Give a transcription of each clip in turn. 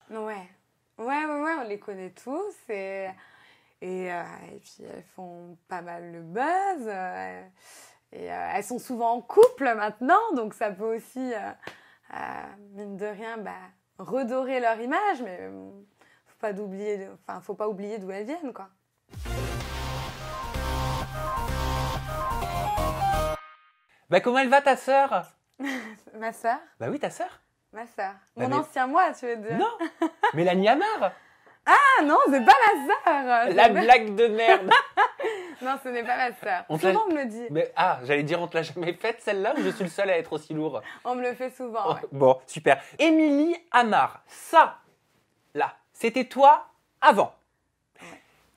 Ouais. Ouais, on les connaît tous et puis elles font pas mal le buzz. Elles sont souvent en couple maintenant, donc ça peut aussi, mine de rien, redorer leur image, mais faut pas oublier d'où elles viennent, quoi. Bah comment elle va ta sœur? Ma sœur? Bah oui, ta sœur. Ma sœur. Bah, Mon ancien moi, tu veux dire? Non, Mélanie Amar. Ah non, c'est pas ma sœur! La blague de merde. Non, ce n'est pas ma sœur. On te l'a- Souvent, on me le dit. Mais j'allais dire on te l'a jamais faite celle-là ou je suis le seul à être aussi lourd? On me le fait souvent, ouais. Bon, super. Émilie Amar, ça, là, c'était toi avant.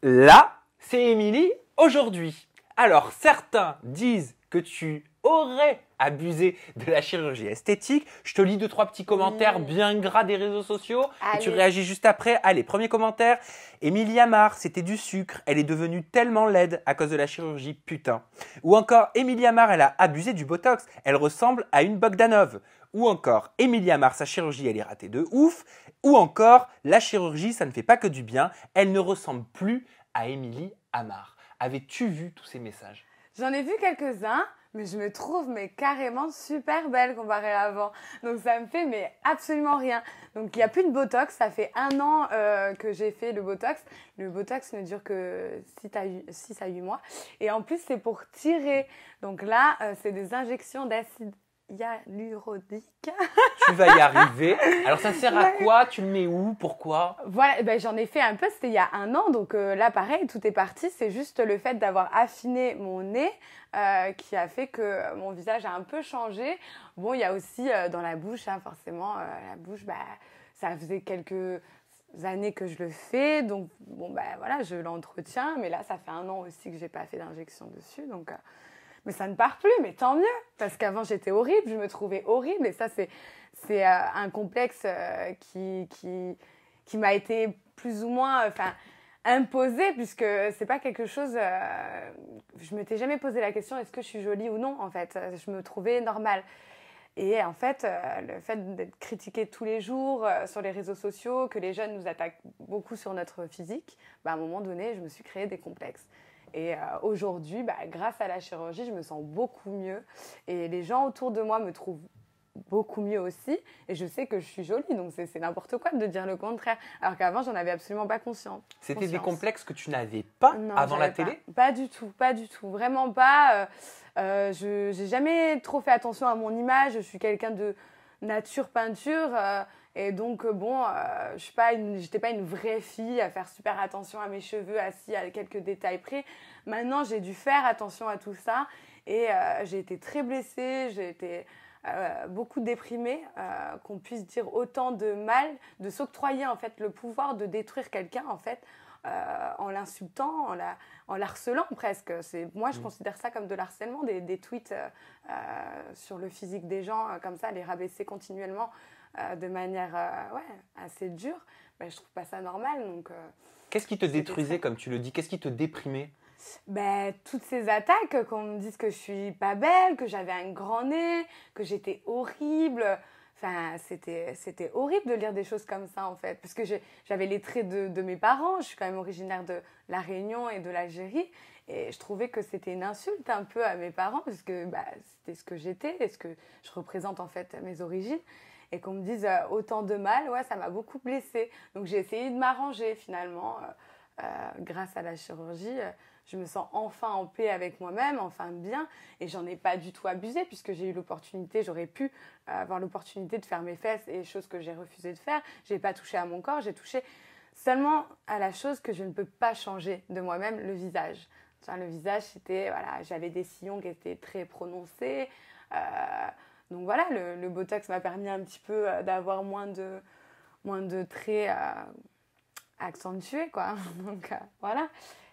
Là, c'est Émilie aujourd'hui. Alors, certains disent que tu aurais abusé de la chirurgie esthétique. Je te lis 2-3 petits commentaires bien gras des réseaux sociaux et tu Allez. réagis juste après. Allez, premier commentaire. Émilie Amar, c'était du sucre. Elle est devenue tellement laide à cause de la chirurgie, putain. Ou encore, Émilie Amar, elle a abusé du Botox. Elle ressemble à une Bogdanov. Ou encore, Émilie Amar, sa chirurgie, elle est ratée de ouf. Ou encore, la chirurgie, ça ne fait pas que du bien. Elle ne ressemble plus à Émilie Amar. Avais-tu vu tous ces messages? J'en ai vu quelques-uns, mais je me trouve carrément super belle comparée à avant. Donc ça me fait absolument rien. Donc il n'y a plus de Botox, ça fait 1 an que j'ai fait le Botox. Le Botox ne dure que 6 à 8 mois. Et en plus c'est pour tirer. Donc là c'est des injections d'acide hyaluronique. Tu vas y arriver. Alors ça sert à quoi? Tu le mets où? Pourquoi? Voilà, j'en ai fait un peu, c'était il y a 1 an, donc là pareil, tout est parti, c'est juste le fait d'avoir affiné mon nez qui a fait que mon visage a un peu changé. Bon, il y a aussi dans la bouche, hein, forcément, la bouche, ça faisait quelques années que je le fais, donc bon, voilà, je l'entretiens, mais là, ça fait 1 an aussi que j'ai pas fait d'injection dessus, donc... mais ça ne part plus, mais tant mieux, parce qu'avant j'étais horrible, je me trouvais horrible, et ça c'est un complexe qui m'a été plus ou moins imposé, puisque c'est pas quelque chose... je m'étais jamais posé la question, est-ce que je suis jolie ou non, en fait. Je me trouvais normale. Et en fait, le fait d'être critiquée tous les jours sur les réseaux sociaux, que les jeunes nous attaquent beaucoup sur notre physique, à un moment donné, je me suis créé des complexes. Et aujourd'hui, grâce à la chirurgie, je me sens beaucoup mieux. Et les gens autour de moi me trouvent beaucoup mieux aussi. Et je sais que je suis jolie, donc c'est n'importe quoi de dire le contraire. Alors qu'avant, j'en avais absolument pas conscience. C'était des complexes que tu n'avais pas Non, avant la j'avais télé? pas du tout, pas du tout. Vraiment pas. Je n'ai jamais trop fait attention à mon image. Je suis quelqu'un de nature peinture. Et donc, j'étais pas une vraie fille à faire super attention à mes cheveux, assis à quelques détails près. Maintenant, j'ai dû faire attention à tout ça. Et j'ai été très blessée, j'ai été beaucoup déprimée, qu'on puisse dire autant de mal, de s'octroyer en fait le pouvoir de détruire quelqu'un en fait, en l'insultant, en l'harcelant presque. Moi, je considère ça comme de l'harcèlement, des tweets sur le physique des gens, comme ça, les rabaisser continuellement de manière assez dure. Je trouve pas ça normal. Donc, qu'est-ce qui te détruisait, comme tu le dis? Qu'est-ce qui te déprimait? Toutes ces attaques, qu'on me dise que je suis pas belle, que j'avais un grand nez, que j'étais horrible. Enfin, c'était horrible de lire des choses comme ça, en fait. Parce que j'avais les traits de mes parents. Je suis quand même originaire de La Réunion et de l'Algérie. Et je trouvais que c'était une insulte un peu à mes parents, parce que c'était ce que j'étais et ce que je représente, en fait, mes origines. Et qu'on me dise autant de mal, ouais, ça m'a beaucoup blessée. Donc j'ai essayé de m'arranger, finalement. Grâce à la chirurgie, je me sens enfin en paix avec moi-même, enfin bien, et j'en ai pas du tout abusé puisque j'ai eu l'opportunité, j'aurais pu avoir l'opportunité de faire mes fesses, et chose que j'ai refusé de faire. J'ai pas touché à mon corps, j'ai touché seulement à la chose que je ne peux pas changer de moi-même, le visage. Le visage, j'avais des sillons qui étaient très prononcés, donc voilà, le Botox m'a permis un petit peu d'avoir moins de traits accentués, quoi. Donc voilà,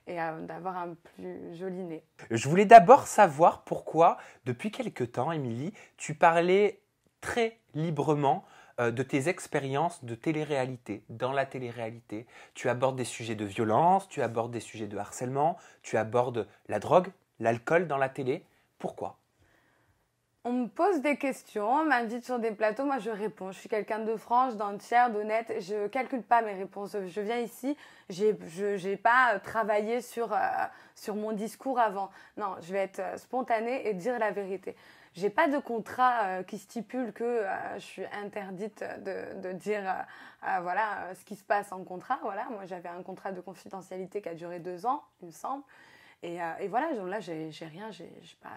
et d'avoir un plus joli nez. Je voulais d'abord savoir pourquoi, depuis quelque temps, Émilie, tu parlais très librement de tes expériences de télé-réalité. Dans la télé-réalité, tu abordes des sujets de violence, tu abordes des sujets de harcèlement, tu abordes la drogue, l'alcool dans la télé. Pourquoi? On me pose des questions, on m'invite sur des plateaux, moi je réponds. Je suis quelqu'un de franche, d'entière, d'honnête. Je ne calcule pas mes réponses. Je viens ici, je n'ai pas travaillé sur mon discours avant. Non, je vais être spontanée et dire la vérité. Je n'ai pas de contrat qui stipule que je suis interdite de dire voilà, ce qui se passe en contrat. Voilà. Moi j'avais un contrat de confidentialité qui a duré 2 ans, il me semble. Et voilà, donc là, j'ai rien, je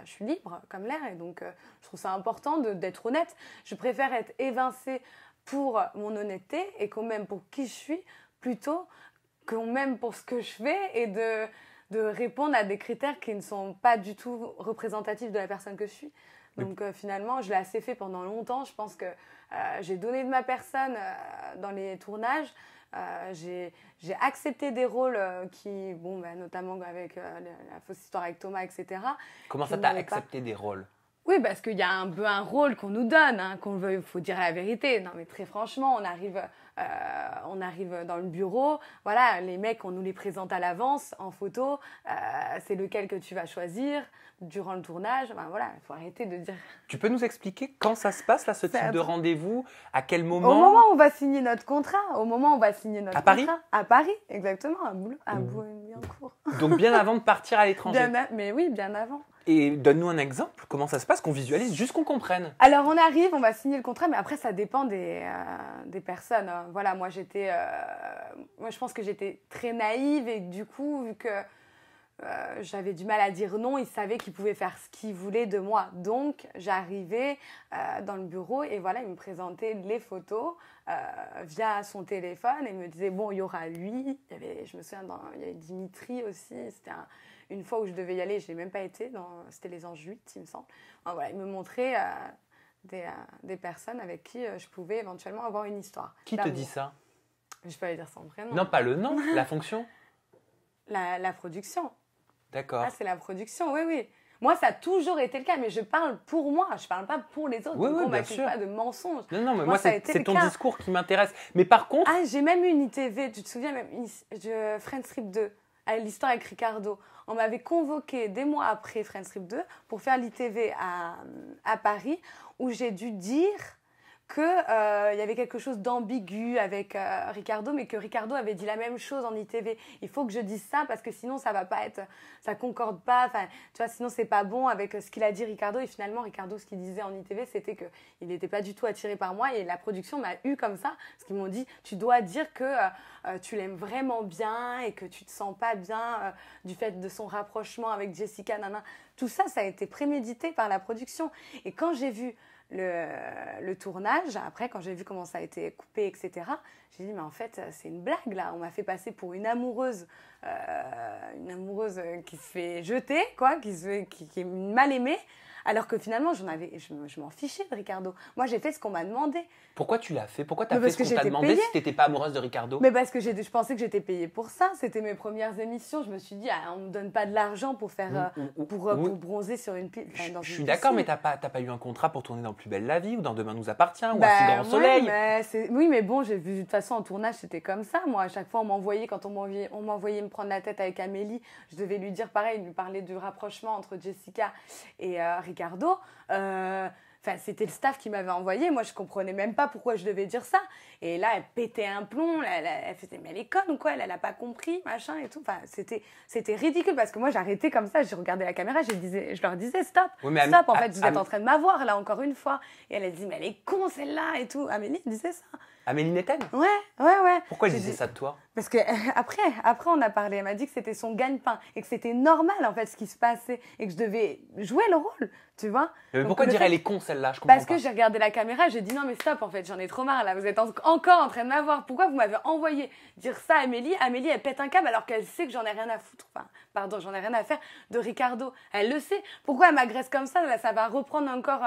suis libre comme l'air. Et donc, je trouve ça important d'être honnête. Je préfère être évincée pour mon honnêteté et qu'on m'aime pour qui je suis, plutôt qu'on m'aime pour ce que je fais et de répondre à des critères qui ne sont pas du tout représentatifs de la personne que je suis. Donc, finalement, je l'ai assez fait pendant longtemps. Je pense que j'ai donné de ma personne dans les tournages. J'ai accepté des rôles qui, notamment avec la fausse histoire avec Thomas, etc. Comment ça, t'as accepté des rôles? Oui, parce qu'il y a un peu un rôle qu'on nous donne, hein, qu'on veut, il faut dire la vérité. Non, mais très franchement, on arrive dans le bureau, voilà, les mecs, on nous les présente à l'avance, en photo, c'est lequel que tu vas choisir durant le tournage. Ben, voilà, il faut arrêter de dire... Tu peux nous expliquer quand ça se passe, là, ce type de rendez-vous? À quel moment? Au moment où on va signer notre contrat. À Paris? À Paris, exactement, à Boulogne-Billancourt. Donc bien avant de partir à l'étranger? Mais oui, bien avant. Et donne-nous un exemple, comment ça se passe, qu'on visualise, juste qu'on comprenne. Alors on arrive, on va signer le contrat, mais après ça dépend des personnes. Voilà, moi je pense que j'étais très naïve et du coup, vu que j'avais du mal à dire non, ils savaient qu'ils pouvaient faire ce qu'ils voulaient de moi. Donc j'arrivais dans le bureau et voilà, ils me présentaient les photos via son téléphone et me disaient bon, il y aura lui, je me souviens, il y avait Dimitri aussi, c'était une fois où je devais y aller, je n'ai même pas été, c'était les Anges 8, il me semble. Enfin, voilà, il me montrait des personnes avec qui je pouvais éventuellement avoir une histoire. Qui te dit ça? Je peux aller dire son prénom. Non, pas le nom, la fonction. La production. D'accord. Ah, c'est la production, oui, oui. Moi, ça a toujours été le cas, mais je parle pour moi, je ne parle pas pour les autres. Oui, donc oui, on bien m'accuse sûr. pas de mensonges. Non, mais moi c'est ton discours qui m'intéresse. Mais par contre... Ah, j'ai même eu une ITV, tu te souviens, même Friends Trip 2, l'histoire avec Ricardo. On m'avait convoqué des mois après Friends Trip 2 pour faire l'ITV à Paris, où j'ai dû dire qu'il y avait quelque chose d'ambigu avec Ricardo, mais que Ricardo avait dit la même chose en ITV. Il faut que je dise ça parce que sinon ça va pas être, ça concorde pas. Enfin, tu vois, sinon c'est pas bon avec ce qu'il a dit Ricardo. Et finalement, Ricardo, ce qu'il disait en ITV, c'était que il n'était pas du tout attiré par moi. Et la production m'a eu comme ça, parce qu'ils m'ont dit, tu dois dire que tu l'aimes vraiment bien et que tu te sens pas bien du fait de son rapprochement avec Jessica, nana. Tout ça, ça a été prémédité par la production. Et quand j'ai vu le tournage, après quand j'ai vu comment ça a été coupé, etc., j'ai dit mais en fait c'est une blague là, on m'a fait passer pour une amoureuse qui se fait jeter, quoi, qui est mal aimée, alors que finalement je m'en fichais de Ricardo. Moi j'ai fait ce qu'on m'a demandé. Pourquoi tu l'as fait? Pourquoi tu as fait ce qu'on t'a demandé si tu n'étais pas amoureuse de Ricardo? Mais parce que je pensais que j'étais payée pour ça, c'était mes premières émissions, je me suis dit on ne me donne pas de l'argent pour faire pour bronzer sur une pile. Je suis d'accord, mais t'as pas eu un contrat pour tourner dans Plus belle la vie ou dans Demain nous appartient ou Un si grand soleil. Oui, mais bon, j'ai vu de toute façon en tournage c'était comme ça. Moi, à chaque fois on m'envoyait me prendre la tête avec Amélie, je devais lui dire pareil, lui parler du rapprochement entre Jessica et Ricardo. Enfin, c'était le staff qui m'avait envoyé. Moi, je comprenais même pas pourquoi je devais dire ça. Et là, elle pétait un plomb. Elle faisait, mais elle est conne ou quoi? Elle a pas compris, machin et tout. Enfin, c'était ridicule parce que moi, j'arrêtais comme ça. Je regardais la caméra, je leur disais stop. Oui, stop, en fait, vous êtes en train de m'avoir là encore une fois. Et elle dit, mais elle est con celle-là et tout. Amélie disait ça. Amélie Netten? Ouais. Pourquoi elle disait ça de toi? Parce que après on a parlé, elle m'a dit que c'était son gagne-pain et que c'était normal en fait ce qui se passait et que je devais jouer le rôle, tu vois. Mais pourquoi dire elle est con celle-là? Je comprends Parce que j'ai regardé la caméra, j'ai dit non mais stop en fait, j'en ai trop marre là, vous êtes encore en train de m'avoir. Pourquoi vous m'avez envoyé dire ça à Amélie? Amélie elle pète un câble alors qu'elle sait que j'en ai rien à foutre, j'en ai rien à faire de Ricardo. Elle le sait. Pourquoi elle m'agresse comme ça? Là, ça va reprendre encore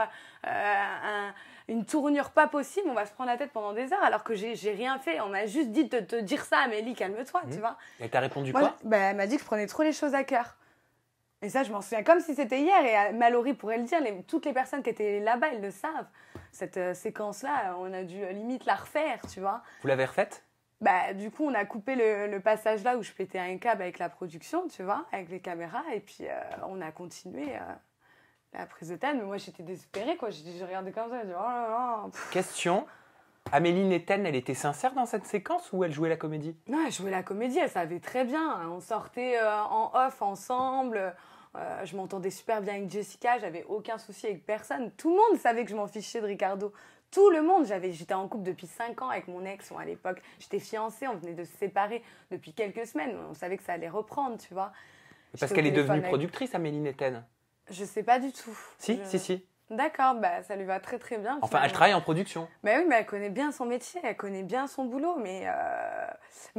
une tournure pas possible, on va se prendre la tête pendant des heures alors que j'ai rien fait. On m'a juste dit de te dire ça, Amélie, calme-toi, tu vois. Et t'as répondu quoi? Elle m'a dit que je prenais trop les choses à cœur. Et ça, je m'en souviens comme si c'était hier. Et Mallory pourrait le dire, toutes les personnes qui étaient là-bas, elles le savent. Cette séquence-là, on a dû limite la refaire, tu vois. Vous l'avez refaite? Du coup, on a coupé le passage là où je pétais un câble avec la production, tu vois, avec les caméras. Et puis, on a continué la prise de tête, mais moi j'étais désespérée, quoi. Je regardais comme ça, je dis, oh là là. Question, Amélie Netten, elle était sincère dans cette séquence ou elle jouait la comédie? Non, elle jouait la comédie, elle savait très bien. On sortait en off ensemble. Je m'entendais super bien avec Jessica, j'avais aucun souci avec personne. Tout le monde savait que je m'en fichais de Ricardo. Tout le monde. J'étais en couple depuis 5 ans avec mon ex. Bon, à l'époque, j'étais fiancée, on venait de se séparer depuis quelques semaines. On savait que ça allait reprendre, tu vois. Parce qu'elle est devenue productrice, Amélie Netten. Je sais pas du tout. Si. D'accord, bah, ça lui va très très bien. Enfin, elle travaille en production. Bah oui, mais elle connaît bien son métier, elle connaît bien son boulot. Mais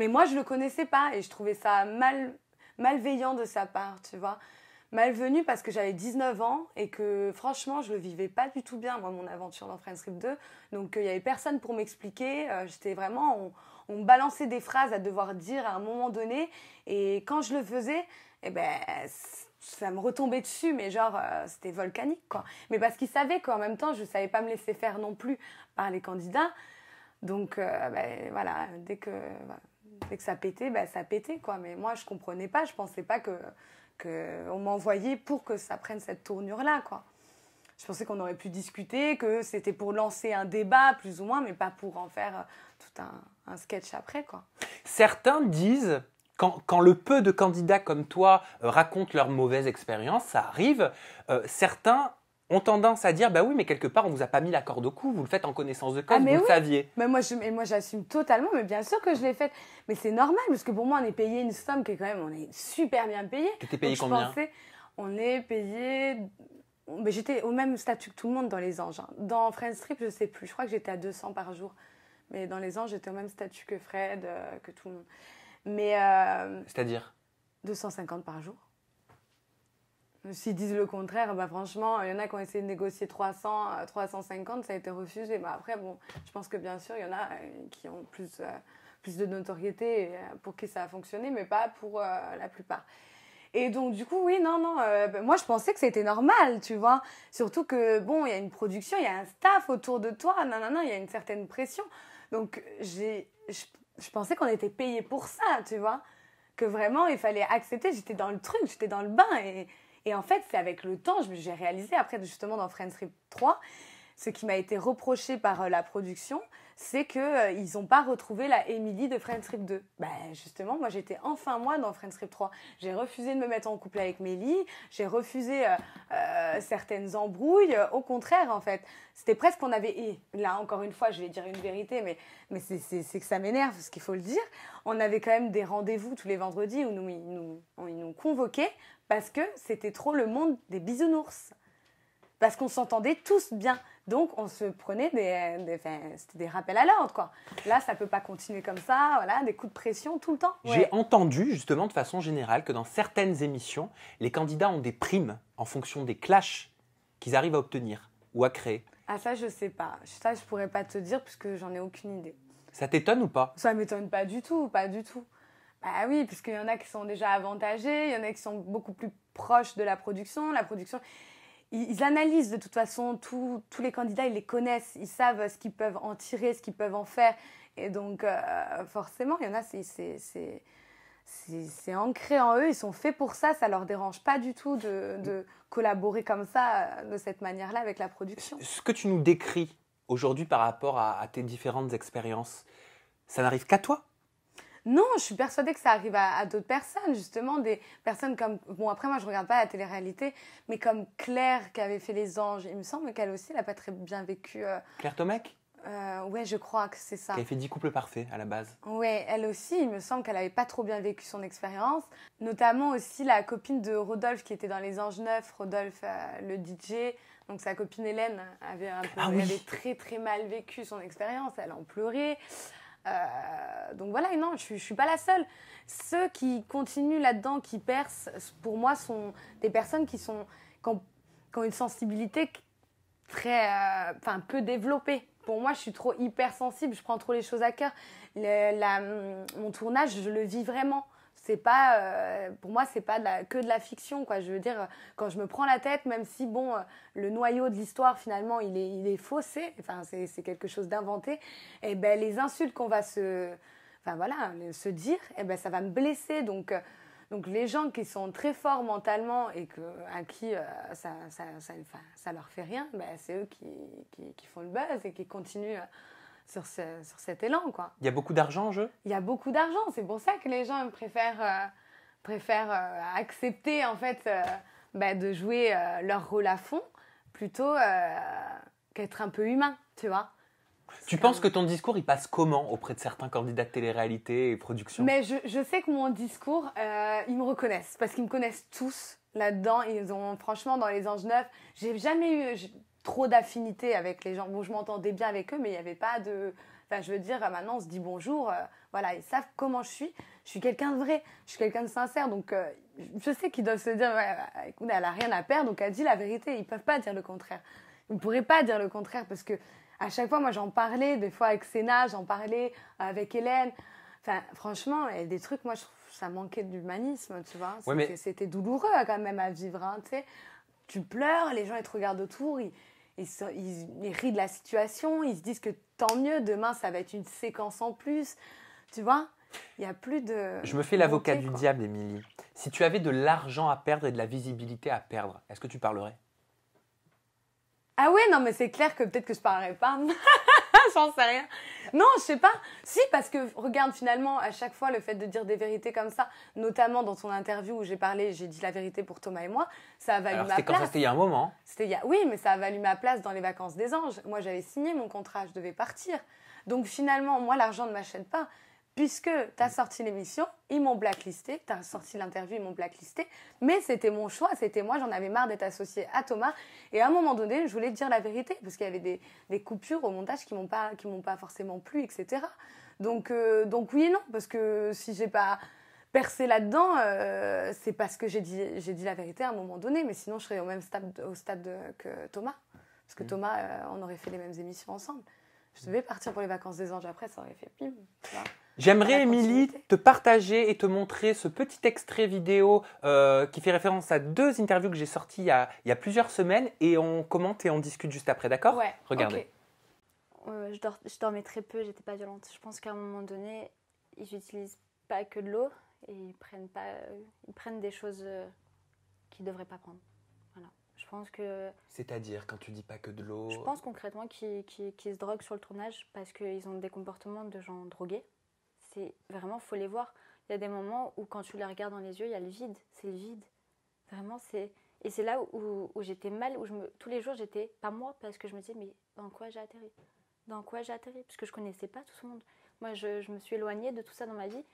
moi, je le connaissais pas et je trouvais ça malveillant de sa part, tu vois. Malvenu parce que j'avais 19 ans et que franchement, je le vivais pas du tout bien, moi, mon aventure dans Friends Trip 2. Donc, il y avait personne pour m'expliquer. J'étais vraiment... On me balançait des phrases à devoir dire à un moment donné. Et quand je le faisais, eh ben... ça me retombait dessus, mais genre, c'était volcanique, quoi. Mais parce qu'ils savaient qu'en même temps, je ne savais pas me laisser faire non plus par les candidats. Donc, voilà, dès que ça pétait, ça pétait, quoi. Mais moi, je ne comprenais pas, je ne pensais pas qu'on m'envoyait pour que ça prenne cette tournure-là, quoi. Je pensais qu'on aurait pu discuter, que c'était pour lancer un débat, plus ou moins, mais pas pour en faire tout un sketch après, quoi. Certains disent... Quand le peu de candidats comme toi racontent leur mauvaise expérience, ça arrive, certains ont tendance à dire bah oui, mais quelque part on vous a pas mis la corde au cou, vous le faites en connaissance de cause, vous le saviez. Mais moi j'assume totalement, mais bien sûr que je l'ai fait. Mais c'est normal parce que pour moi on est payé une somme qui est quand même, on est super bien payé. T'étais payé combien? On est payé, mais j'étais au même statut que tout le monde dans Les Anges. Hein. Dans Friends Trip je sais plus, je crois que j'étais à 200 par jour, mais dans Les Anges j'étais au même statut que Fred, que tout le monde. Mais c'est-à-dire 250 par jour. S'ils disent le contraire, franchement, il y en a qui ont essayé de négocier 300, 350, ça a été refusé. Après, bon, je pense que bien sûr, il y en a qui ont plus de notoriété pour qui ça a fonctionné, mais pas pour la plupart. Et donc, du coup, oui, non, moi, je pensais que c'était normal, tu vois. Surtout que, bon, il y a une production, il y a un staff autour de toi, il y a une certaine pression. Donc, je pensais qu'on était payé pour ça, tu vois. Que vraiment, il fallait accepter. J'étais dans le truc, j'étais dans le bain. Et en fait, c'est avec le temps, j'ai réalisé, après, justement, dans Friends Trip 3, ce qui m'a été reproché par la production, c'est qu'ils n'ont pas retrouvé la Emily de Friends Trip 2. Justement, moi, j'étais enfin moi dans Friends Trip 3. J'ai refusé de me mettre en couple avec Mélie, j'ai refusé certaines embrouilles. Au contraire, en fait, c'était presque qu'on avait... Et là, encore une fois, je vais dire une vérité, mais c'est que ça m'énerve, parce qu'il faut le dire. On avait quand même des rendez-vous tous les vendredis où ils nous convoquaient parce que c'était trop le monde des bisounours. Parce qu'on s'entendait tous bien. Donc, on se prenait c'était des rappels à l'ordre, quoi. Là, ça ne peut pas continuer comme ça, voilà, des coups de pression tout le temps. Ouais. J'ai entendu, justement, de façon générale, que dans certaines émissions, les candidats ont des primes en fonction des clashs qu'ils arrivent à obtenir ou à créer. Ah, ça, je ne sais pas. Ça, je ne pourrais pas te dire puisque j'en ai aucune idée. Ça t'étonne ou pas? Ça ne m'étonne pas du tout, pas du tout. Bah oui, puisqu'il y en a qui sont déjà avantagés, il y en a qui sont beaucoup plus proches de la production. La production... Ils analysent de toute façon, tous les candidats, ils les connaissent, ils savent ce qu'ils peuvent en tirer, ce qu'ils peuvent en faire. Et donc, forcément, il y en a, c'est ancré en eux, ils sont faits pour ça, ça ne leur dérange pas du tout de collaborer comme ça, de cette manière-là, avec la production. Ce que tu nous décris aujourd'hui par rapport à tes différentes expériences, ça n'arrive qu'à toi? Non, je suis persuadée que ça arrive à d'autres personnes, justement, des personnes comme... Bon, après, moi, je ne regarde pas la télé-réalité, mais comme Claire, qui avait fait Les Anges, il me semble qu'elle aussi, elle n'a pas très bien vécu... Claire Tomec? Ouais, je crois que c'est ça. Qui avait fait 10 couples parfaits, à la base. Ouais, elle aussi, il me semble qu'elle n'avait pas trop bien vécu son expérience. Notamment aussi la copine de Rodolphe, qui était dans Les Anges Neufs, Rodolphe, le DJ. Donc, sa copine Hélène avait avait très, très mal vécu son expérience. Elle en pleurait. Donc voilà, non, je suis pas la seule. Ceux qui continuent là-dedans, qui percent, pour moi, sont des personnes qui ont une sensibilité très, peu développée. Pour moi, je suis trop hypersensible, je prends trop les choses à cœur. Mon tournage, je le vis vraiment. C'est pas, pour moi, c'est pas que de la fiction, quoi. Je veux dire, quand je me prends la tête, même si, bon, le noyau de l'histoire, finalement, il est faussé, enfin, c'est quelque chose d'inventé, et les insultes qu'on va se dire, ça va me blesser. Donc Donc les gens qui sont très forts mentalement et à qui ça leur fait rien, ben, c'est eux qui font le buzz et qui continuent sur cet élan, quoi. Il y a beaucoup d'argent en jeu? Il y a beaucoup d'argent, c'est pour ça que les gens préfèrent accepter en fait de jouer leur rôle à fond plutôt qu'être un peu humain, tu vois. Tu penses que ton discours, il passe comment auprès de certains candidats de télé-réalité et production? Mais je sais que mon discours, ils me reconnaissent, parce qu'ils me connaissent tous là-dedans. Ils ont, franchement, dans Les Anges Neufs, j'ai jamais eu trop d'affinité avec les gens. Bon, je m'entendais bien avec eux, mais il n'y avait pas de... Enfin, je veux dire, maintenant, on se dit bonjour. Voilà, ils savent comment je suis. Je suis quelqu'un de vrai, je suis quelqu'un de sincère. Donc, je sais qu'ils doivent se dire, ouais, écoute, elle n'a rien à perdre, donc elle dit la vérité. Ils ne peuvent pas dire le contraire. Ils ne pourraient pas dire le contraire, parce que à chaque fois, moi, j'en parlais, des fois avec Sénat, j'en parlais avec Hélène. Enfin, franchement, il y a des trucs, moi, je trouve ça manquait d'humanisme, tu vois. C'était douloureux quand même à vivre, hein, tu sais. Tu pleures, les gens, ils te regardent autour, ils rient de la situation, ils se disent que tant mieux, demain, ça va être une séquence en plus, tu vois. Il n'y a plus de... Je me fais l'avocat du diable, Émilie. Si tu avais de l'argent à perdre et de la visibilité à perdre, est-ce que tu parlerais? Ah ouais, non, mais c'est clair que peut-être que je parlerai pas. J'en sais rien. Non, je sais pas. Si, parce que, regarde, finalement, à chaque fois, le fait de dire des vérités comme ça, notamment dans ton interview où j'ai dit la vérité pour Thomas et moi, ça a valu ma place. C'était quand ça, c'était il y a un moment. Oui, mais ça a valu ma place dans les vacances des anges. Moi, j'avais signé mon contrat, je devais partir. Donc, finalement, moi, l'argent ne m'achète pas. Puisque tu as sorti l'émission, ils m'ont blacklisté, tu as sorti l'interview, ils m'ont blacklisté, mais c'était mon choix, c'était moi, j'en avais marre d'être associée à Thomas, et à un moment donné, je voulais dire la vérité, parce qu'il y avait des coupures au montage qui m'ont pas forcément plu, etc. Donc oui et non, parce que si j'ai pas percé là-dedans, c'est parce que j'ai dit la vérité à un moment donné, mais sinon je serais au stade que Thomas, parce que Thomas, on aurait fait les mêmes émissions ensemble. Je devais partir pour les vacances des anges, après ça aurait fait pim, tu vois. J'aimerais, Émilie, te partager et te montrer ce petit extrait vidéo qui fait référence à 2 interviews que j'ai sorties il y a plusieurs semaines et on commente et on discute juste après, d'accord? Ouais, regardez. Okay. Je dormais très peu, j'étais pas violente. Je pense qu'à un moment donné, ils n'utilisent pas que de l'eau et ils prennent des choses qu'ils ne devraient pas prendre. Voilà. Je pense que... C'est-à-dire, quand tu dis pas que de l'eau... Je pense concrètement qu'ils se droguent sur le tournage parce qu'ils ont des comportements de gens drogués. C'est vraiment, faut les voir. Il y a des moments où quand tu les regardes dans les yeux, il y a le vide. C'est le vide. Vraiment, c'est... Et c'est là où j'étais mal, tous les jours, j'étais pas moi, parce que je me disais, mais dans quoi j'ai atterri? Dans quoi j'ai atterri? Parce que je connaissais pas tout ce monde. Moi, je me suis éloignée de tout ça dans ma vie.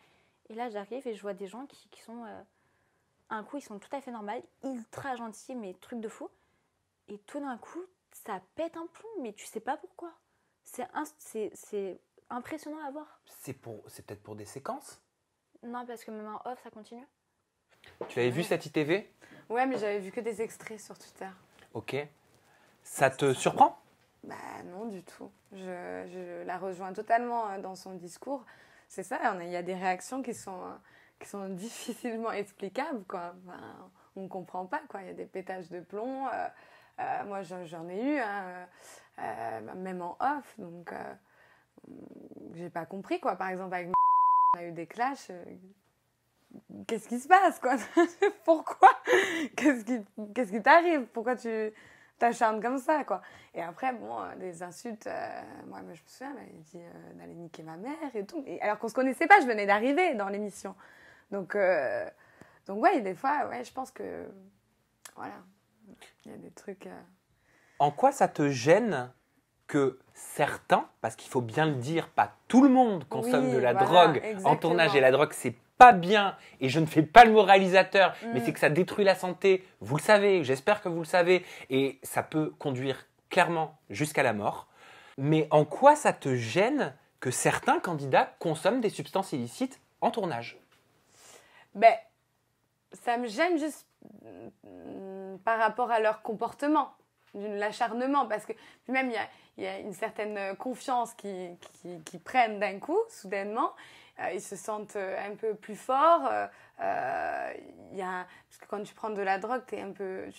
Et là, j'arrive et je vois des gens qui sont... un coup, ils sont tout à fait normaux, ultra gentils, mais truc de fou. Et tout d'un coup, ça pète un plomb, mais tu sais pas pourquoi. C'est impressionnant à voir. C'est peut-être pour des séquences? Non, parce que même en off, ça continue. Tu avais vu cette ITV? Ouais, mais j'avais vu que des extraits sur Twitter. Ok. Ça te surprend? Bah non, du tout. Je la rejoins totalement dans son discours. C'est ça, il y a des réactions qui sont difficilement explicables, quoi. Enfin, on ne comprend pas, quoi. Il y a des pétages de plomb. Moi, j'en ai eu, hein, même en off. Donc, j'ai pas compris, quoi. Par exemple, avec on a eu des clashs. Qu'est-ce qui se passe, quoi? Pourquoi? Qu'est-ce qui t'arrive? Pourquoi tu t'acharnes comme ça, quoi? Et après, bon, des insultes. Moi, je me souviens, il dit d'aller niquer ma mère et tout. Et alors qu'on se connaissait pas, je venais d'arriver dans l'émission. Donc ouais, des fois, ouais, je pense que voilà, il y a des trucs. En quoi ça te gêne que certains, parce qu'il faut bien le dire, pas tout le monde consomme de la drogue exactement. en tournage, et la drogue c'est pas bien, et je ne fais pas le moralisateur, mais c'est que ça détruit la santé, vous le savez, j'espère que vous le savez, et ça peut conduire clairement jusqu'à la mort. Mais en quoi ça te gêne que certains candidats consomment des substances illicites en tournage? Ben, ça me gêne juste par rapport à leur comportement, l'acharnement, parce que puis même il y a une certaine confiance qui prennent d'un coup, soudainement. Ils se sentent un peu plus forts. Parce que quand tu prends de la drogue, tu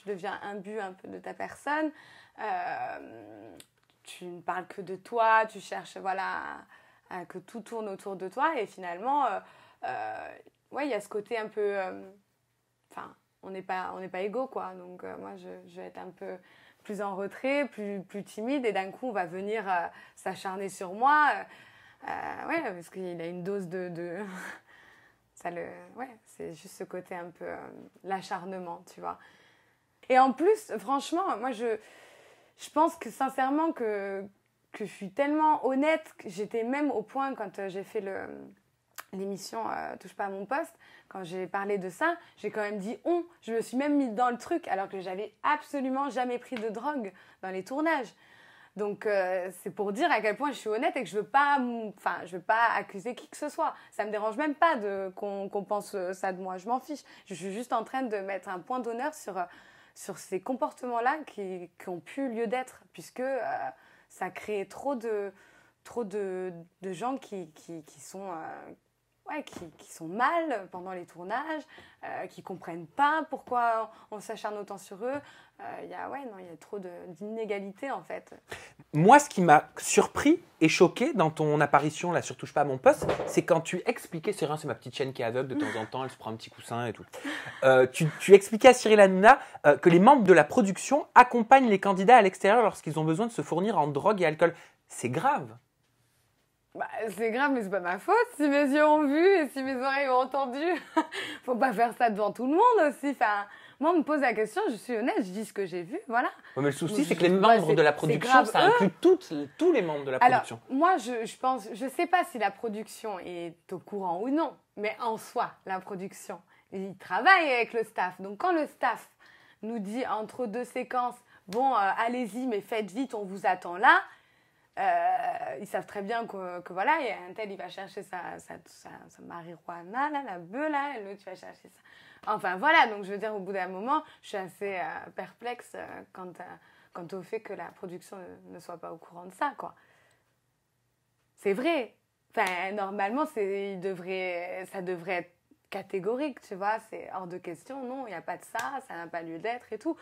deviens imbu un peu de ta personne. Tu ne parles que de toi, tu cherches voilà, que tout tourne autour de toi. Et finalement, ouais, il y a ce côté un peu... Enfin, on n'est pas égaux, quoi. Donc, moi, je vais être un peu plus en retrait, plus timide. Et d'un coup, on va venir s'acharner sur moi. Ouais, parce qu'il a une dose de... Ouais, c'est juste ce côté un peu... l'acharnement, tu vois. Et en plus, franchement, moi, je pense que sincèrement que je suis tellement honnête, que j'étais même au point quand j'ai fait l'émission Touche pas à mon poste, quand j'ai parlé de ça, j'ai quand même dit on. Je me suis même mise dans le truc alors que j'avais absolument jamais pris de drogue dans les tournages. Donc c'est pour dire à quel point je suis honnête et que je veux pas accuser qui que ce soit. Ça me dérange même pas qu'on pense ça de moi. Je m'en fiche. Je suis juste en train de mettre un point d'honneur sur ces comportements-là qui ont plus lieu d'être, puisque ça crée trop de gens qui sont qui sont mal pendant les tournages, qui comprennent pas pourquoi on s'acharne autant sur eux. Il y a trop d'inégalités en fait. Moi, ce qui m'a surpris et choqué dans ton apparition là sur Touche pas à mon poste, c'est quand tu expliquais, c'est ma petite chienne qui est aveugle de temps en temps, elle se prend un petit coussin et tout. Tu expliquais à Cyril Hanouna que les membres de la production accompagnent les candidats à l'extérieur lorsqu'ils ont besoin de se fournir en drogue et alcool. C'est grave. Bah, c'est grave, mais c'est pas ma faute si mes yeux ont vu et si mes oreilles ont entendu. Faut pas faire ça devant tout le monde aussi. Enfin, moi, on me pose la question, je suis honnête, je dis ce que j'ai vu, voilà. Ouais, mais le souci, c'est que les membres de la production, grave, ça inclut tous les membres de la production. Alors, moi, je sais pas si la production est au courant ou non, mais en soi, la production, ils travaillent avec le staff. Donc, quand le staff nous dit entre deux séquences, bon, allez-y, mais faites vite, on vous attend là. Ils savent très bien que voilà, et un tel il va chercher sa marijuana, là, la bœuf là, et l'autre il va chercher ça. Enfin voilà, donc je veux dire, au bout d'un moment, je suis assez perplexe quant au fait que la production ne soit pas au courant de ça, quoi. C'est vrai. Enfin, normalement, ça devrait être catégorique, tu vois, c'est hors de question, non, il n'y a pas de ça n'a pas lieu d'être et tout.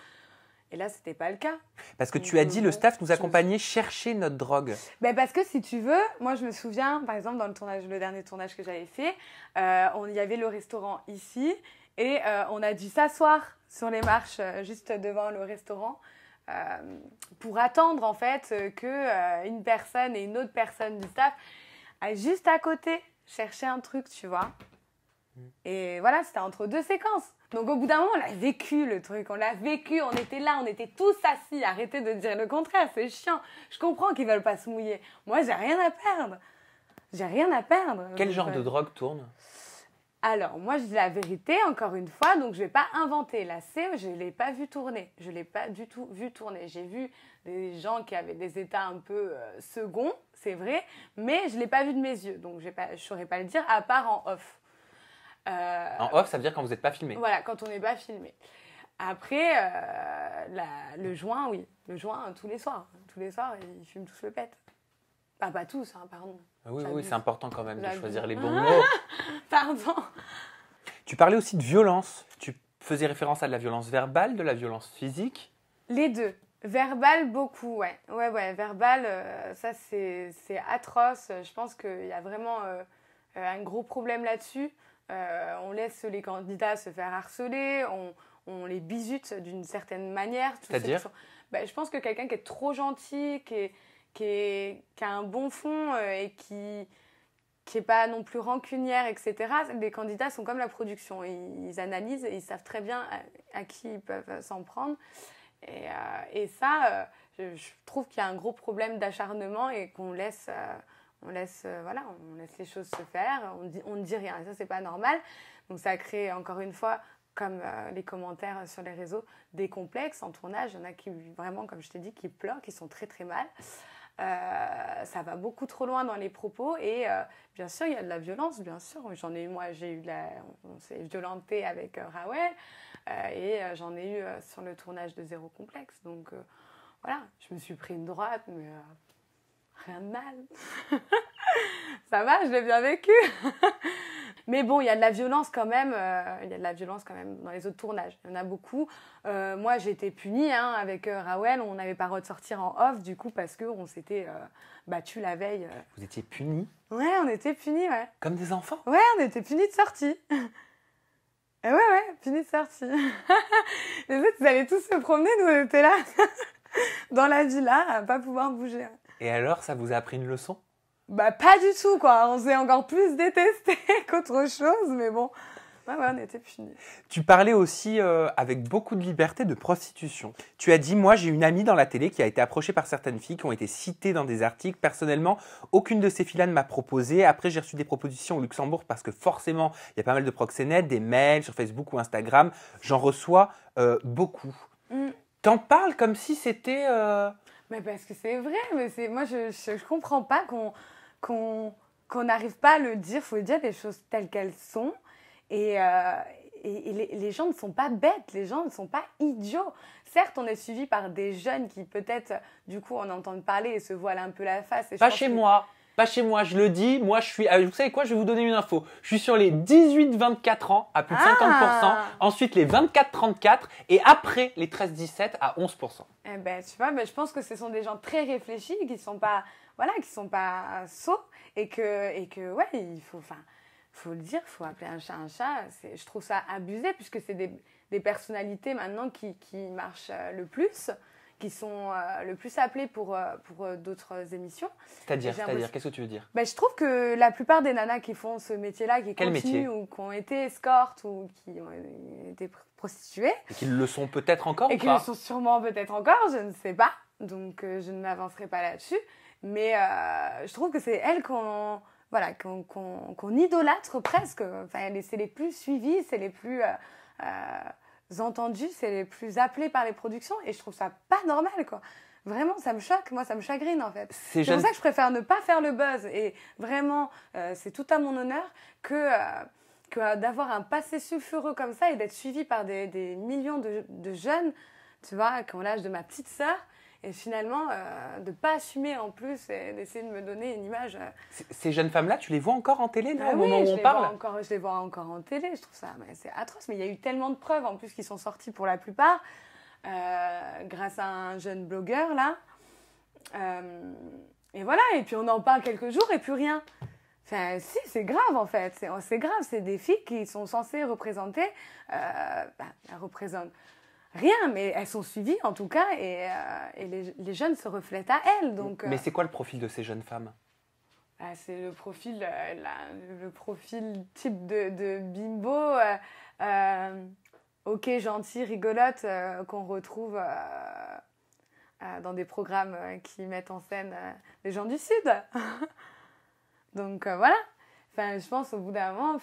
Et là, c'était pas le cas. Parce que tu as dit, le staff nous accompagnait chercher notre drogue. Ben parce que si tu veux, moi je me souviens, par exemple, dans le dernier tournage que j'avais fait, il y avait le restaurant ici et on a dû s'asseoir sur les marches juste devant le restaurant pour attendre en fait qu'une personne et une autre personne du staff aillent juste à côté chercher un truc, tu vois. Et voilà, c'était entre deux séquences. Donc au bout d'un moment, on a vécu le truc, on l'a vécu, on était là, on était tous assis. Arrêtez de dire le contraire, c'est chiant. Je comprends qu'ils veulent pas se mouiller. Moi, j'ai rien à perdre. J'ai rien à perdre. Quel genre de drogue tourne ? Alors, moi, je dis la vérité, encore une fois, donc je vais pas inventer. La CE, je l'ai pas vu tourner. Je l'ai pas du tout vu tourner. J'ai vu des gens qui avaient des états un peu seconds, c'est vrai, mais je l'ai pas vu de mes yeux. Donc, je saurais pas le dire, à part en off. En off, ça veut dire quand vous n'êtes pas filmé. Voilà, quand on n'est pas filmé. Après, le joint, oui. Le joint, tous les soirs. Tous les soirs, ils fument tous le pet. Enfin, pas tous, hein, pardon. Oui, c'est important quand même de choisir les bons mots. Pardon. Tu parlais aussi de violence. Tu faisais référence à de la violence verbale, de la violence physique. Les deux. Verbal, beaucoup, ouais. Ouais, verbal, ça, c'est atroce. Je pense qu'il y a vraiment un gros problème là-dessus. On laisse les candidats se faire harceler, on les bisute d'une certaine manière. C'est-à-dire je pense que quelqu'un qui est trop gentil, qui a un bon fond et qui n'est pas non plus rancunière, etc. Les candidats sont comme la production. Ils analysent et ils savent très bien à qui ils peuvent s'en prendre. Et ça, je trouve qu'il y a un gros problème d'acharnement et qu'on laisse... on laisse les choses se faire, on ne dit rien, et ça c'est pas normal. Donc ça crée encore une fois, comme les commentaires sur les réseaux, des complexes en tournage. Il y en a qui vraiment, comme je t'ai dit, qui pleurent, qui sont très très mal. Ça va beaucoup trop loin dans les propos et bien sûr il y a de la violence, bien sûr. On s'est violenté avec Rawel et j'en ai eu sur le tournage de Zéro Complexe. Donc voilà, je me suis pris une droite, mais... rien de mal. Ça va, je l'ai bien vécu. Mais bon, il y a de la violence quand même. Il y a de la violence quand même dans les autres tournages. Il y en a beaucoup. Moi, j'ai été punie avec Rawel. On n'avait pas le droit de sortir en off, du coup, parce qu'on s'était battu la veille. Vous étiez punis Ouais, on était punis, ouais. comme des enfants? Ouais, on était punis de sortie. Et ouais, punis de sortie. Les autres, ils allaient tous se promener. Nous, on était là, dans la villa, à pas pouvoir bouger. Et alors, ça vous a appris une leçon? Bah, pas du tout, quoi. On s'est encore plus détestés qu'autre chose, mais bon. Ouais, on était punis. Tu parlais aussi avec beaucoup de liberté de prostitution. Tu as dit, moi j'ai une amie dans la télé qui a été approchée par certaines filles qui ont été citées dans des articles. Personnellement, aucune de ces filles-là ne m'a proposé. Après, j'ai reçu des propositions au Luxembourg parce que forcément, il y a pas mal de proxénètes, des mails sur Facebook ou Instagram. J'en reçois beaucoup. T'en parles comme si c'était... Mais parce que c'est vrai, mais moi je comprends pas qu'on n'arrive pas à le dire. Il faut dire les choses telles qu'elles sont. Et les gens ne sont pas bêtes, les gens ne sont pas idiots. Certes, on est suivi par des jeunes qui peut-être, du coup, en entendent parler et se voilent un peu la face. Et Pas chez moi, je le dis. Moi, je suis... vous savez quoi, je vais vous donner une info. Je suis sur les 18-24 ans à plus de 50%. Ensuite, les 24-34 et après les 13-17 à 11%. Eh ben, tu vois, je pense que ce sont des gens très réfléchis qui sont pas sots et que ouais, faut le dire, faut appeler un chat un chat. Je trouve ça abusé puisque c'est des personnalités maintenant qui marchent le plus, qui sont le plus appelées pour d'autres émissions. C'est-à-dire, qu'est-ce que tu veux dire? Je trouve que la plupart des nanas qui font ce métier-là, qui Quel continuent métier? ou qui ont été escortes ou qui ont été prostituées. Et qu'ils le sont peut-être encore et ou qui pas? le sont sûrement peut-être encore, je ne sais pas. Donc je ne m'avancerai pas là-dessus. Mais je trouve que c'est elles qu'on idolâtre presque. Enfin, c'est les plus suivies, c'est les plus entendues, c'est les plus appelées par les productions. Et je trouve ça pas normal, quoi. Vraiment, ça me choque. Moi, ça me chagrine, en fait. C'est pour ça que je préfère ne pas faire le buzz. Et vraiment, c'est tout à mon honneur que d'avoir un passé sulfureux comme ça et d'être suivi par des millions de jeunes, tu vois, qui ont l'âge de ma petite sœur. Et finalement, de ne pas assumer en plus et d'essayer de me donner une image. Ces jeunes femmes-là, tu les vois encore en télé, au moment où on parle? Je les vois encore en télé, je trouve ça c'est atroce. Mais il y a eu tellement de preuves en plus qui sont sorties pour la plupart, grâce à un jeune blogueur là. Et voilà, et puis on en parle quelques jours et plus rien. Enfin, si, c'est grave en fait. C'est grave, c'est des filles qui sont censées représenter. Elles représentent rien, mais elles sont suivies en tout cas et les jeunes se reflètent à elles. Donc, mais c'est quoi le profil de ces jeunes femmes? C'est le profil type de bimbo, ok, gentil, rigolote, qu'on retrouve dans des programmes qui mettent en scène les gens du Sud. Donc voilà. Enfin, je pense au bout d'un moment,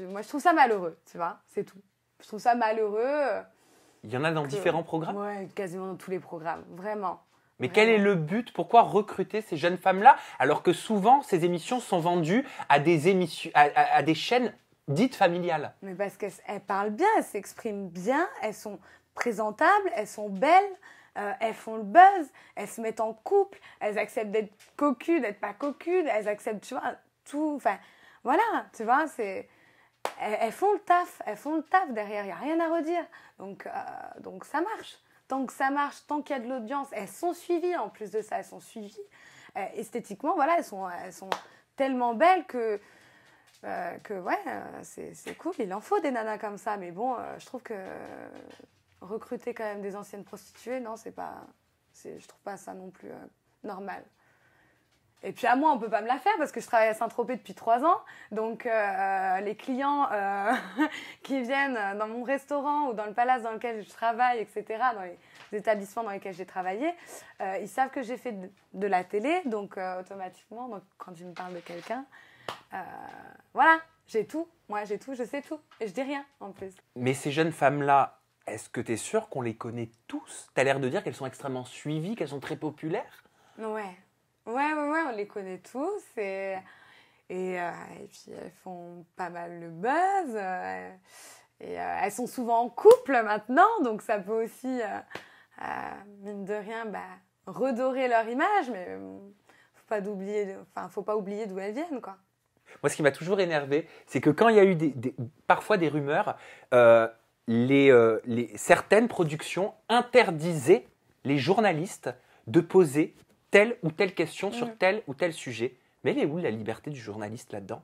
moi je trouve ça malheureux, tu vois, c'est tout. Je trouve ça malheureux. Il y en a dans différents programmes? Ouais, quasiment dans tous les programmes, vraiment. Mais quel est le but? Pourquoi recruter ces jeunes femmes-là alors que souvent ces émissions sont vendues à des chaînes dites familiales? Mais parce qu'elles parlent bien, elles s'expriment bien, elles sont présentables, elles sont belles, elles font le buzz, elles se mettent en couple, elles acceptent d'être cocues, d'être pas cocues, elles acceptent, tu vois, tout. Enfin, voilà, tu vois, elles font le taf derrière, il n'y a rien à redire. Donc ça marche. Tant que ça marche, tant qu'il y a de l'audience, elles sont suivies en plus de ça, elles sont suivies. Esthétiquement, voilà, elles sont tellement belles que ouais, c'est cool. Il en faut des nanas comme ça, mais bon, je trouve que recruter quand même des anciennes prostituées, non, je trouve pas ça non plus normal. Et puis à moi, on peut pas me la faire parce que je travaille à Saint-Tropez depuis 3 ans. Donc les clients qui viennent dans mon restaurant ou dans le palace dans lequel je travaille, etc., dans les établissements dans lesquels j'ai travaillé, ils savent que j'ai fait de la télé. Donc automatiquement, quand ils me parlent de quelqu'un, voilà, j'ai tout. Moi, j'ai tout, je sais tout. Et je dis rien en plus. Mais ces jeunes femmes-là, est-ce que tu es sûre qu'on les connaît tous? Tu as l'air de dire qu'elles sont extrêmement suivies, qu'elles sont très populaires? Ouais, on les connaît tous et puis elles font pas mal le buzz et elles sont souvent en couple maintenant, donc ça peut aussi, mine de rien, redorer leur image, mais faut pas oublier d'où elles viennent, quoi. Moi, ce qui m'a toujours énervé, c'est que quand il y a eu parfois des rumeurs, certaines productions interdisaient les journalistes de poser telle ou telle question sur tel ou tel sujet. Mais elle est où la liberté du journaliste là-dedans?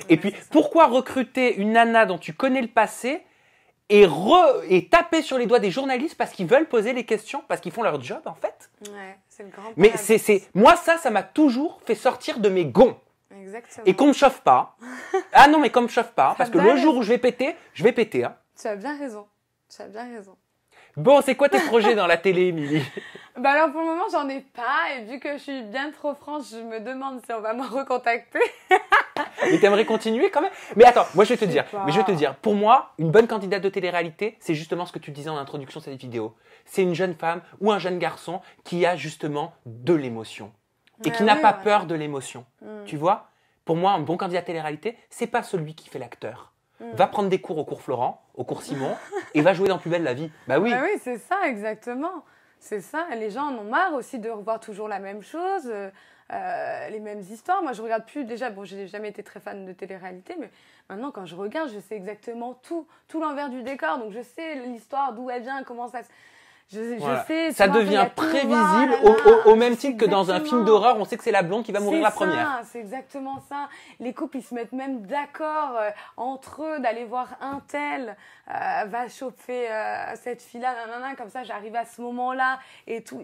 Et puis, pourquoi recruter une nana dont tu connais le passé et taper sur les doigts des journalistes parce qu'ils veulent poser les questions, parce qu'ils font leur job, en fait? Ouais, c'est le grand Mais paradoxe. moi, ça m'a toujours fait sortir de mes gonds. Exactement. Et qu'on me chauffe pas. Ah non, mais qu'on me chauffe pas, parce que va, le jour où je vais péter. Hein. Tu as bien raison. Tu as bien raison. Bon, c'est quoi tes projets dans la télé, Émilie? Bah alors pour le moment j'en ai pas et vu que je suis bien trop franche, je me demande si on va me recontacter. Mais t'aimerais continuer quand même? Mais attends, moi je vais te Je sais dire. pas. Mais je vais te dire, pour moi, une bonne candidate de télé-réalité, c'est justement ce que tu disais en introduction de cette vidéo. C'est une jeune femme ou un jeune garçon qui a justement de l'émotion et qui n'a pas peur de l'émotion. Tu vois? Pour moi, un bon candidat de télé-réalité, c'est pas celui qui fait l'acteur. Va prendre des cours au cours Florent, au cours Simon, et va jouer dans Plus belle la vie. Bah oui. Bah oui, c'est ça, exactement. C'est ça. Les gens en ont marre aussi de revoir toujours la même chose, les mêmes histoires. Moi, je regarde plus. Déjà, bon, j'ai jamais été très fan de télé-réalité, mais maintenant, quand je regarde, je sais exactement tout l'envers du décor. Donc, je sais l'histoire, d'où elle vient, comment ça se... Voilà. Je sais. Ça tu vois, devient il y a tout, prévisible voilà. au même titre que dans un film Exactement. d'horreur, on sait que c'est la blonde qui va mourir la première. C'est exactement ça. Les couples, ils se mettent même d'accord entre eux d'aller voir un tel va chauffer cette fille-là, nanana, comme ça, j'arrive à ce moment-là et tout.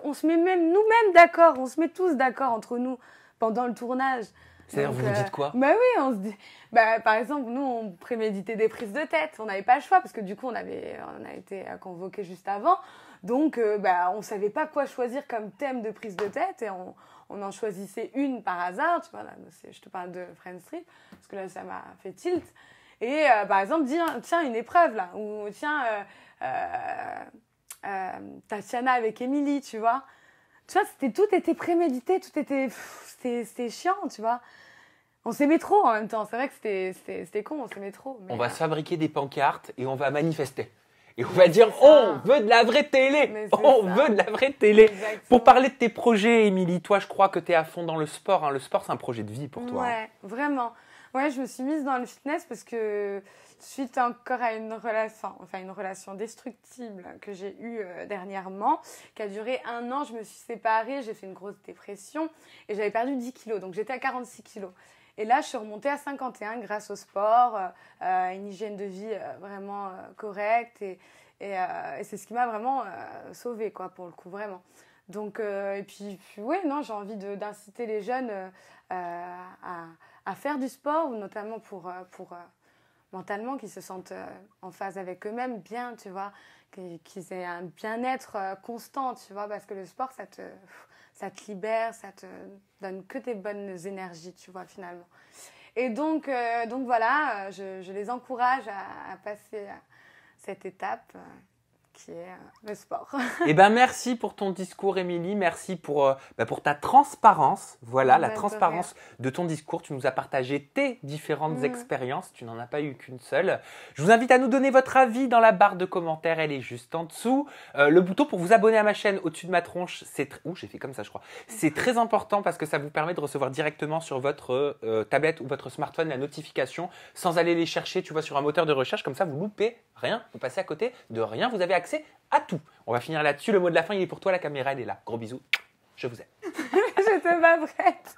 On se met même nous-mêmes d'accord, on se met tous d'accord entre nous pendant le tournage. C'est-à-dire, Donc, vous vous dites quoi? Bah oui, on se dit. Bah, par exemple, nous, on préméditait des prises de tête. On n'avait pas le choix parce que du coup, on a été convoqués juste avant. Donc, bah, on savait pas quoi choisir comme thème de prise de tête et on en choisissait une par hasard. Tu vois, là, je te parle de Friend Street parce que là, ça m'a fait tilt. Et par exemple, tiens, une épreuve là, ou tiens, Tatiana avec Émilie, tu vois. Tu vois, tout était prémédité, c'était chiant, tu vois. On s'aimait trop en même temps. C'est vrai que c'était con, on s'aimait trop. Mais On va se fabriquer des pancartes et on va manifester. Et on va dire, c'est ça. on veut de la vraie télé. Mais c'est On ça. veut de la vraie télé. Exactement. Pour parler de tes projets, Émilie, toi, je crois que tu es à fond dans le sport. Hein. Le sport, c'est un projet de vie pour toi. Ouais, vraiment. Ouais, je me suis mise dans le fitness parce que suite encore à une relation destructible que j'ai eue dernièrement, qui a duré 1 an, je me suis séparée, j'ai fait une grosse dépression et j'avais perdu 10 kilos. Donc j'étais à 46 kilos. Et là, je suis remontée à 51 grâce au sport, une hygiène de vie vraiment correcte et c'est ce qui m'a vraiment sauvée, quoi, pour le coup, vraiment. Donc, et puis oui, non, j'ai envie d'inciter les jeunes à faire du sport, notamment pour mentalement, qu'ils se sentent en phase avec eux-mêmes, bien, tu vois, qu'ils aient un bien-être constant, tu vois, parce que le sport, ça te libère, ça te donne que des bonnes énergies, tu vois, finalement. Et donc voilà, je les encourage à passer cette étape qui est le sport. Eh ben, merci pour ton discours, Émilie. Merci pour ta transparence. Voilà, la De transparence de ton discours. Tu nous as partagé tes différentes expériences. Tu n'en as pas eu qu'une seule. Je vous invite à nous donner votre avis dans la barre de commentaires. Elle est juste en dessous. Le bouton pour vous abonner à ma chaîne au-dessus de ma tronche, j'ai fait comme ça, je crois. C'est très important parce que ça vous permet de recevoir directement sur votre tablette ou votre smartphone la notification sans aller les chercher, tu vois, sur un moteur de recherche. Comme ça, vous loupez rien. Vous passez à côté de rien. Vous avez accès à tout. On va finir là-dessus. Le mot de la fin, il est pour toi. La caméra, elle est là. Gros bisous. Je vous aime. J'étais pas prête.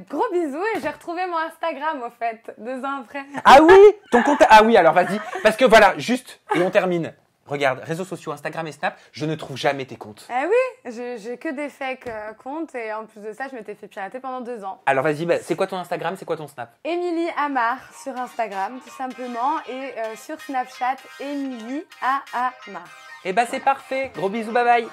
Gros bisous et j'ai retrouvé mon Instagram, au fait, 2 ans après. Ah oui, ton compte. Ah oui, alors vas-y. Parce que voilà, juste, et on termine. Regarde, réseaux sociaux, Instagram et Snap, je ne trouve jamais tes comptes. Ah oui, j'ai que des fake comptes et en plus de ça, je m'étais fait pirater pendant 2 ans. Alors vas-y, c'est quoi ton Instagram, c'est quoi ton Snap? Émilie Amar sur Instagram, tout simplement, et sur Snapchat, Émilie Amar. Eh ben c'est parfait. Gros bisous, bye bye.